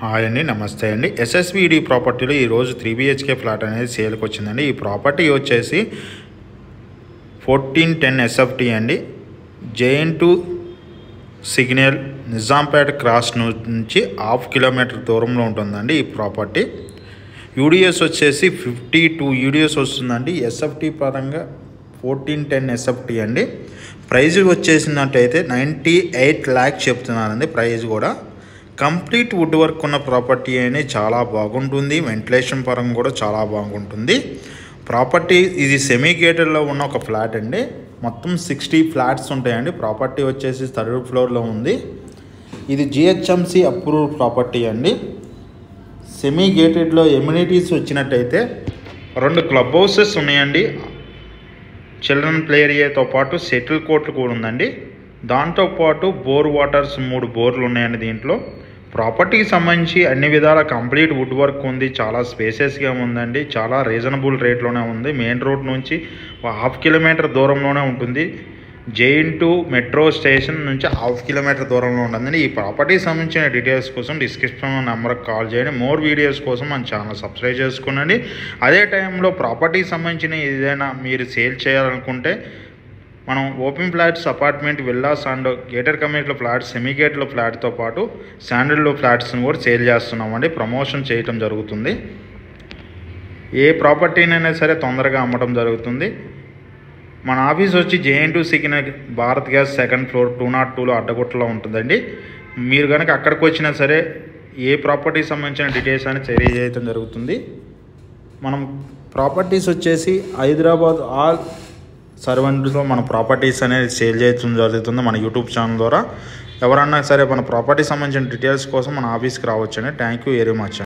Hi అండి, నమస్తే అండి. ఎస్ఎస్విడి ప్రాపర్టీలో ఈరోజు 3 BHK ఫ్లాట్ అనేది సేల్కి వచ్చిందండి. ఈ ప్రాపర్టీ వచ్చేసి 1410 SFT అండి. JN2 సిగ్నల్ నిజాంపేట క్రాస్ నుంచి 1/2 కిలోమీటర్ దూరంలో ఉంటుందండి ఈ ప్రాపర్టీ. యూడిఎస్ వచ్చేసి 52 యూడిఎస్ వస్తుందండి. ఎస్ఎఫ్టీ పరంగా 1410 SFT అండి. ప్రైజ్ వచ్చేసినట్టయితే 98 lakhs చెప్తున్నానండి. ప్రైజ్ కూడా కంప్లీట్ వుడ్ వర్క్ ఉన్న ప్రాపర్టీ అని చాలా బాగుంటుంది. వెంటిలేషన్ పరంగా కూడా చాలా బాగుంటుంది. ప్రాపర్టీ ఇది సెమీ గేటెడ్లో ఉన్న ఒక ఫ్లాట్ అండి. మొత్తం 60 ఫ్లాట్స్ ఉంటాయండి. ప్రాపర్టీ వచ్చేసి 3rd ఫ్లోర్లో ఉంది. ఇది GHMC అప్రూవ్ ప్రాపర్టీ అండి. సెమీ గేటెడ్లో ఎమ్యూనిటీస్ వచ్చినట్టయితే 2 క్లబ్ హౌసెస్ ఉన్నాయండి. చిల్డ్రన్ ప్లే ఏరియాతో పాటు సెటిల్ కోర్టు కూడా ఉందండి. దాంతోపాటు బోర్ వాటర్స్ 3 బోర్లు ఉన్నాయండి. దీంట్లో ప్రాపర్టీకి సంబంధించి అన్ని విధాల కంప్లీట్ వుడ్ వర్క్ ఉంది. చాలా స్పేసెస్గా ఉందండి. చాలా రీజనబుల్ రేట్లోనే ఉంది. మెయిన్ రోడ్ నుంచి 1/2 కిలోమీటర్ దూరంలోనే ఉంటుంది. JN2 మెట్రో స్టేషన్ నుంచి 1/2 కిలోమీటర్ దూరంలో ఉంటుందండి. ఈ ప్రాపర్టీకి సంబంధించిన డీటెయిల్స్ కోసం డిస్క్రిప్షన్లో నెంబర్కి కాల్ చేయండి. మోర్ వీడియోస్ కోసం మన ఛానల్ సబ్స్క్రైబ్ చేసుకోండి. అదే టైంలో ప్రాపర్టీకి సంబంధించిన ఏదైనా మీరు సేల్ చేయాలనుకుంటే మనం open flats, apartment, villas and gated కమ్యూనిటీలో ఫ్లాట్స్, సెమీ గేట్లో ఫ్లాట్తో పాటు శాండిల్లో ఫ్లాట్స్ని కూడా సేల్ చేస్తున్నామండి. ప్రమోషన్ చేయటం జరుగుతుంది. ఏ ప్రాపర్టీనైనా సరే తొందరగా అమ్మటం జరుగుతుంది. మన ఆఫీస్ వచ్చి JN2 signal Bharat gas 2nd floor 202లో అడ్డగుట్టలో ఉంటుందండి. మీరు కనుక అక్కడికి వచ్చినా సరే ఏ ప్రాపర్టీకి సంబంధించిన డీటెయిల్స్ అని తెలియజేయడం జరుగుతుంది. మనం ప్రాపర్టీస్ వచ్చేసి హైదరాబాద్ ఆల్ సర్వెంట్స్లో మన ప్రాపర్టీస్ అనేది సేల్ చేయడం జరుగుతుంది మన యూట్యూబ్ ఛానల్ ద్వారా. ఎవరన్నా సరే మన ప్రాపర్టీ సంబంధించిన డీటెయిల్స్ కోసం మన ఆఫీస్కి రావచ్చండి. Thank you very much.